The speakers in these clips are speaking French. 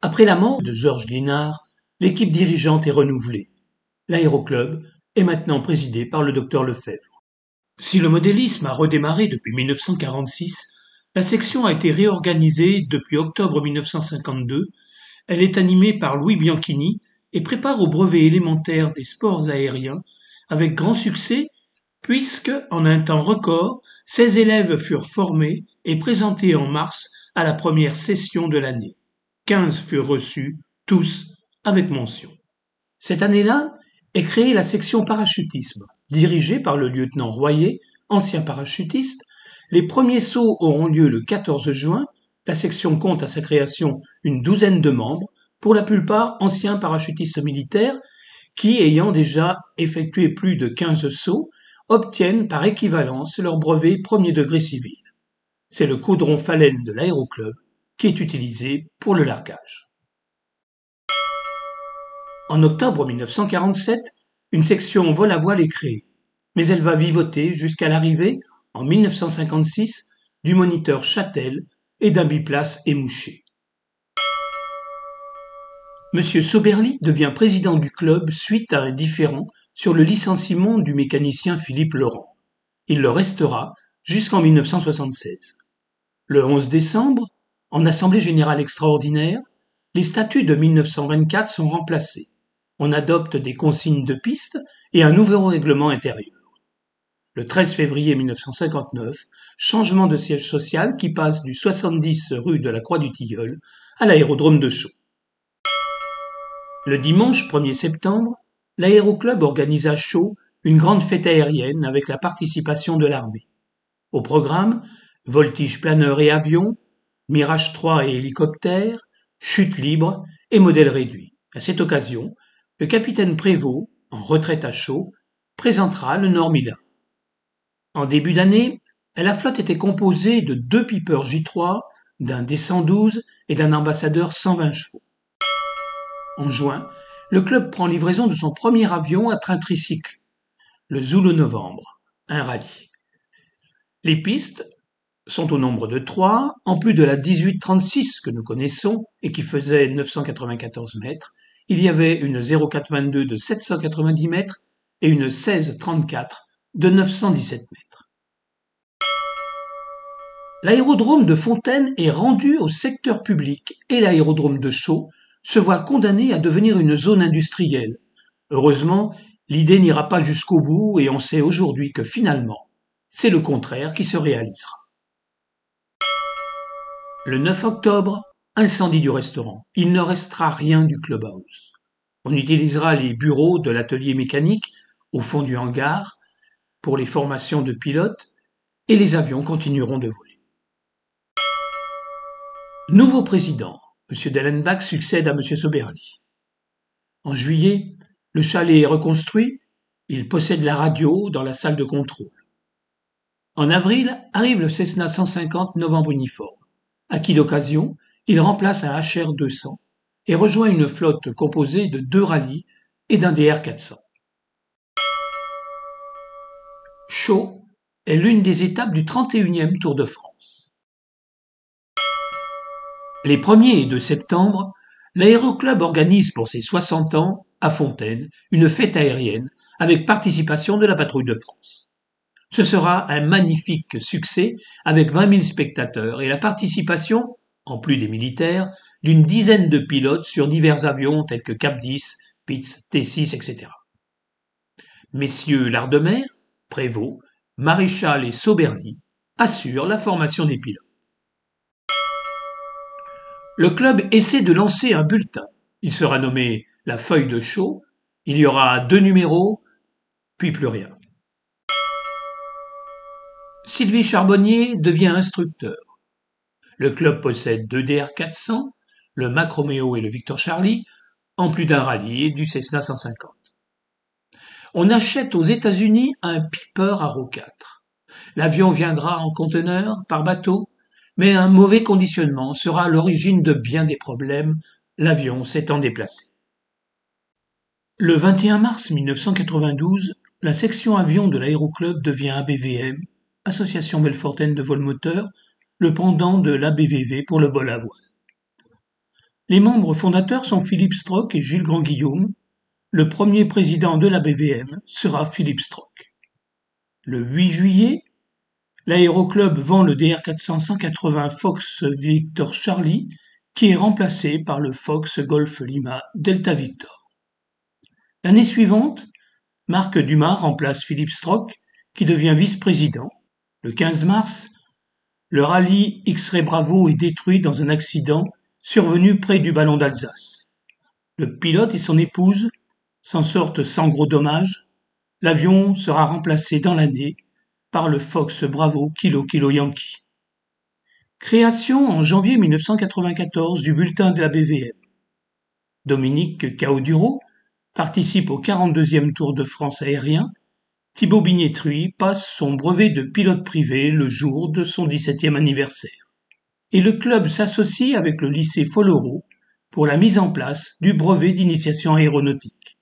Après la mort de Georges Liénard, l'équipe dirigeante est renouvelée. L'aéroclub est maintenant présidé par le docteur Lefebvre. Si le modélisme a redémarré depuis 1946, la section a été réorganisée depuis octobre 1952. Elle est animée par Louis Bianchini et prépare au brevet élémentaire des sports aériens avec grand succès puisque, en un temps record, 16 élèves furent formés et présentés en mars à la première session de l'année. 15 furent reçus, tous avec mention. Cette année-là est créée la section parachutisme, dirigée par le lieutenant Royer, ancien parachutiste. Les premiers sauts auront lieu le 14 juin. La section compte à sa création une douzaine de membres, pour la plupart anciens parachutistes militaires, qui, ayant déjà effectué plus de 15 sauts, obtiennent par équivalence leur brevet premier degré civil. C'est le caudron phalène de l'aéroclub qui est utilisé pour le largage. En octobre 1947, une section vol à voile est créée, mais elle va vivoter jusqu'à l'arrivée, en 1956, du moniteur Châtel et d'un biplace émouché. Monsieur Soberly devient président du club suite à un différend sur le licenciement du mécanicien Philippe Laurent. Il le restera jusqu'en 1976. Le 11 décembre, en assemblée générale extraordinaire, les statuts de 1924 sont remplacés. On adopte des consignes de piste et un nouveau règlement intérieur. Le 13 février 1959, changement de siège social qui passe du 70 rue de la Croix-du-Tilleul à l'aérodrome de Chaux. Le dimanche 1er septembre, l'aéroclub organise à Chaux une grande fête aérienne avec la participation de l'armée. Au programme, voltige planeur et avion, Mirage 3 et hélicoptère, chute libre et modèle réduit. À cette occasion, le capitaine Prévost, en retraite à Chaux, présentera le Normila. En début d'année, la flotte était composée de 2 Piper J3, d'un D-112 et d'un ambassadeur 120 chevaux. En juin, le club prend livraison de son premier avion à train tricycle, le Zulu Novembre, un rallye. Les pistes sont au nombre de 3, en plus de la 1836 que nous connaissons et qui faisait 994 mètres, il y avait une 0422 de 790 mètres et une 1634 de 917 mètres. L'aérodrome de Fontaine est rendu au secteur public et l'aérodrome de Chaux se voit condamné à devenir une zone industrielle. Heureusement, l'idée n'ira pas jusqu'au bout et on sait aujourd'hui que finalement, c'est le contraire qui se réalisera. Le 9 octobre, incendie du restaurant. Il ne restera rien du clubhouse. On utilisera les bureaux de l'atelier mécanique au fond du hangar pour les formations de pilotes et les avions continueront de voler. Nouveau président, M. Dellenbach succède à M. Soberly. En juillet, le chalet est reconstruit, il possède la radio dans la salle de contrôle. En avril, arrive le Cessna 150 novembre uniforme. Acquis d'occasion, il remplace un HR-200 et rejoint une flotte composée de 2 rallyes et d'un DR-400. Chaux est l'une des étapes du 31e Tour de France. Les 1er et 2 septembre, l'aéroclub organise pour ses 60 ans, à Fontaine, une fête aérienne avec participation de la Patrouille de France. Ce sera un magnifique succès avec 20 000 spectateurs et la participation, en plus des militaires, d'une dizaine de pilotes sur divers avions tels que Cap 10, Pitts, T6, etc. Messieurs Lardemer, Prévost, Maréchal et Soberly assurent la formation des pilotes. Le club essaie de lancer un bulletin. Il sera nommé la feuille de Chaux. Il y aura 2 numéros, puis plus rien. Sylvie Charbonnier devient instructeur. Le club possède 2 DR-400, le Mac Romeo et le Victor Charlie, en plus d'un rallye et du Cessna 150. On achète aux États-Unis un Piper Arrow 4. L'avion viendra en conteneur, par bateau, mais un mauvais conditionnement sera à l'origine de bien des problèmes, l'avion s'étant déplacé. Le 21 mars 1992, la section avion de l'aéroclub devient ABVM, Association Belfortaine de vol moteur, le pendant de l'ABVV pour le vol à voile. Les membres fondateurs sont Philippe Strock et Gilles Grand-Guillaume. Le premier président de la BVM sera Philippe Strock. Le 8 juillet, l'aéroclub vend le DR400-180 Fox Victor Charlie, qui est remplacé par le Fox Golf Lima Delta Victor. L'année suivante, Marc Dumas remplace Philippe Strock, qui devient vice-président. Le 15 mars, le rallye X-Ray Bravo est détruit dans un accident survenu près du ballon d'Alsace. Le pilote et son épouse s'en sortent sans gros dommages. L'avion sera remplacé dans l'année par le Fox Bravo Kilo Kilo Yankee. Création en janvier 1994 du bulletin de la BVM. Dominique Cauduro participe au 42e Tour de France aérien. Thibaut Bignetruy passe son brevet de pilote privé le jour de son 17e anniversaire. Et le club s'associe avec le lycée Folloro pour la mise en place du brevet d'initiation aéronautique.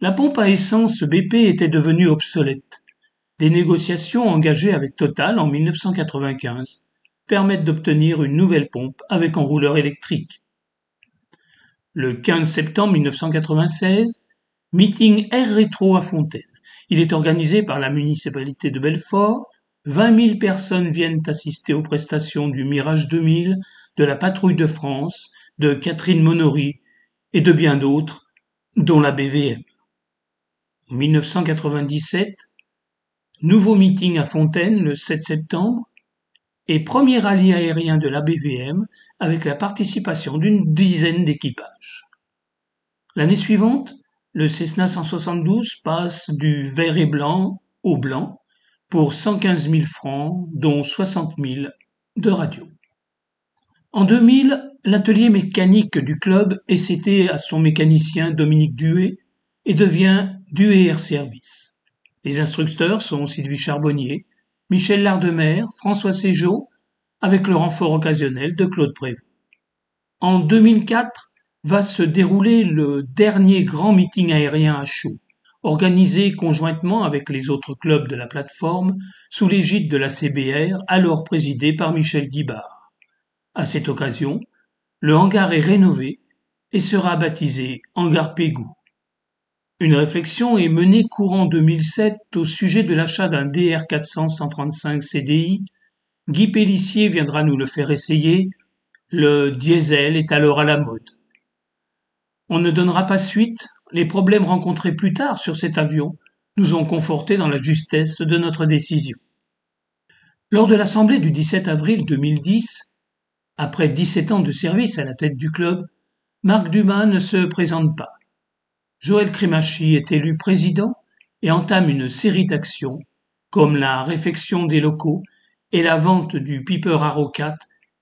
La pompe à essence BP était devenue obsolète. Des négociations engagées avec Total en 1995 permettent d'obtenir une nouvelle pompe avec enrouleur électrique. Le 15 septembre 1996, meeting Air Rétro à Fontaine. Il est organisé par la municipalité de Belfort. 20 000 personnes viennent assister aux prestations du Mirage 2000, de la Patrouille de France, de Catherine Monory et de bien d'autres, dont la BVM. En 1997, nouveau meeting à Fontaine le 7 septembre et premier rallye aérien de la BVM avec la participation d'une dizaine d'équipages. L'année suivante, le Cessna 172 passe du vert et blanc au blanc pour 115 000 francs, dont 60 000 de radio. En 2000, l'atelier mécanique du club est cédé à son mécanicien Dominique Duhay et devient Duhay Air Service. Les instructeurs sont Sylvie Charbonnier, Michel Lardemer, François Ségeot, avec le renfort occasionnel de Claude Prévost. En 2004, va se dérouler le dernier grand meeting aérien à chaud, organisé conjointement avec les autres clubs de la plateforme sous l'égide de la CBR, alors présidée par Michel Guibard. À cette occasion, le hangar est rénové et sera baptisé Hangar Pégou. Une réflexion est menée courant 2007 au sujet de l'achat d'un DR400-135 CDI. Guy Pélissier viendra nous le faire essayer. Le diesel est alors à la mode. On ne donnera pas suite, les problèmes rencontrés plus tard sur cet avion nous ont confortés dans la justesse de notre décision. Lors de l'assemblée du 17 avril 2010, après 17 ans de service à la tête du club, Marc Dumas ne se présente pas. Joël Crémachy est élu président et entame une série d'actions, comme la réfection des locaux et la vente du Piper Arrow 4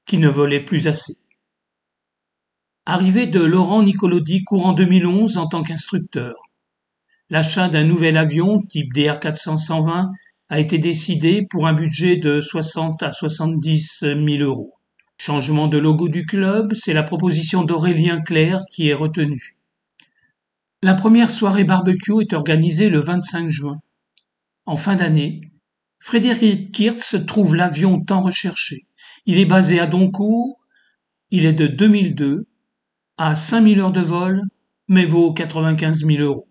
qui ne volait plus assez. Arrivée de Laurent Nicolodi courant 2011 en tant qu'instructeur. L'achat d'un nouvel avion type DR400-120 a été décidé pour un budget de 60 à 70 000 euros. Changement de logo du club, c'est la proposition d'Aurélien Clerc qui est retenue. La première soirée barbecue est organisée le 25 juin. En fin d'année, Frédéric Kirtz trouve l'avion tant recherché. Il est basé à Doncourt, il est de 2002, à 5000 heures de vol, mais vaut 95 000 euros.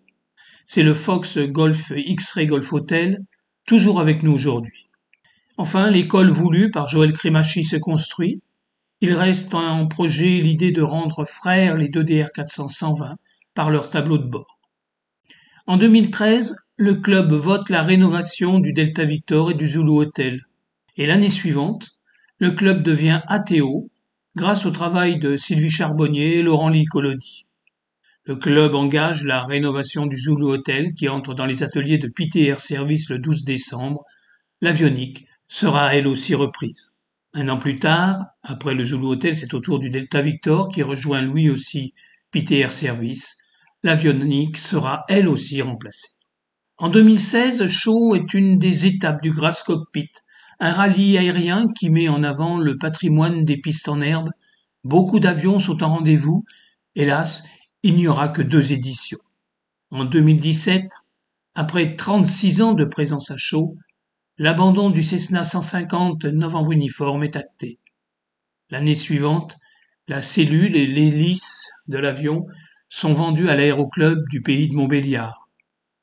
C'est le Fox Golf X-Ray Golf Hotel, toujours avec nous aujourd'hui. Enfin, l'école voulue par Joël Crémachy se construit. Il reste en projet l'idée de rendre frères les deux DR400-120 par leur tableau de bord. En 2013, le club vote la rénovation du Delta Victor et du Zulu Hotel. Et l'année suivante, le club devient ATO grâce au travail de Sylvie Charbonnier et Laurent Nicolodi. Le club engage la rénovation du Zulu Hotel qui entre dans les ateliers de Pité Air Service le 12 décembre. L'avionique sera elle aussi reprise. Un an plus tard, après le Zulu Hotel, c'est au tour du Delta Victor qui rejoint lui aussi Pité Air Service. L'avionique sera elle aussi remplacée. En 2016, Shaw est une des étapes du Grass Cockpit, un rallye aérien qui met en avant le patrimoine des pistes en herbe. Beaucoup d'avions sont en rendez-vous. Hélas, il n'y aura que 2 éditions. En 2017, après 36 ans de présence à Shaw, l'abandon du Cessna 150 novembre uniforme est acté. L'année suivante, La cellule et l'hélice de l'avion sont vendus à l'aéroclub du pays de Montbéliard.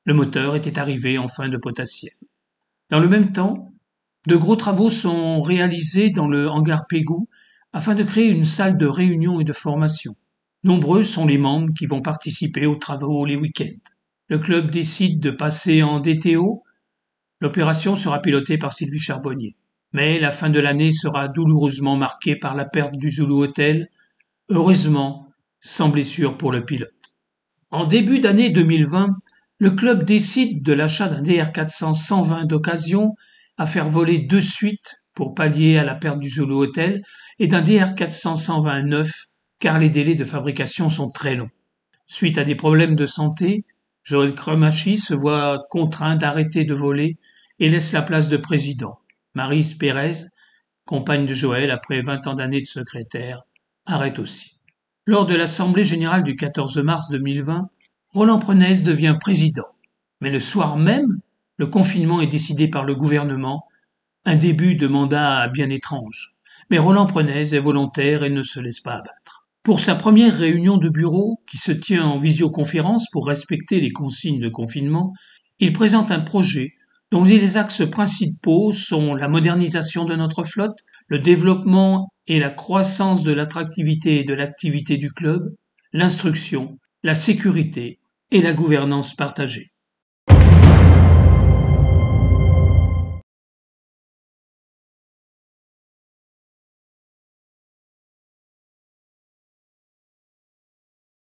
Le moteur était arrivé en fin de potentiel. Dans le même temps, de gros travaux sont réalisés dans le hangar Pégou afin de créer une salle de réunion et de formation. Nombreux sont les membres qui vont participer aux travaux les week-ends. Le club décide de passer en DTO. L'opération sera pilotée par Sylvie Charbonnier. Mais la fin de l'année sera douloureusement marquée par la perte du Zulu Hotel, heureusement sans blessure pour le pilote. En début d'année 2020, le club décide de l'achat d'un DR400 120 d'occasion à faire voler de suite pour pallier à la perte du Zulu Hotel et d'un DR400 120 neuf car les délais de fabrication sont très longs. Suite à des problèmes de santé, Joël Cremachi se voit contraint d'arrêter de voler et laisse la place de président. Maryse Pérez, compagne de Joël après 20 ans d'années de secrétaire, arrête aussi. Lors de l'Assemblée générale du 14 mars 2020, Roland Prenez devient président. Mais le soir même, le confinement est décidé par le gouvernement, un début de mandat bien étrange. Mais Roland Prenez est volontaire et ne se laisse pas abattre. Pour sa première réunion de bureau, qui se tient en visioconférence pour respecter les consignes de confinement, il présente un projet dont les axes principaux sont la modernisation de notre flotte, le développement et la croissance de l'attractivité et de l'activité du club, l'instruction, la sécurité et la gouvernance partagée.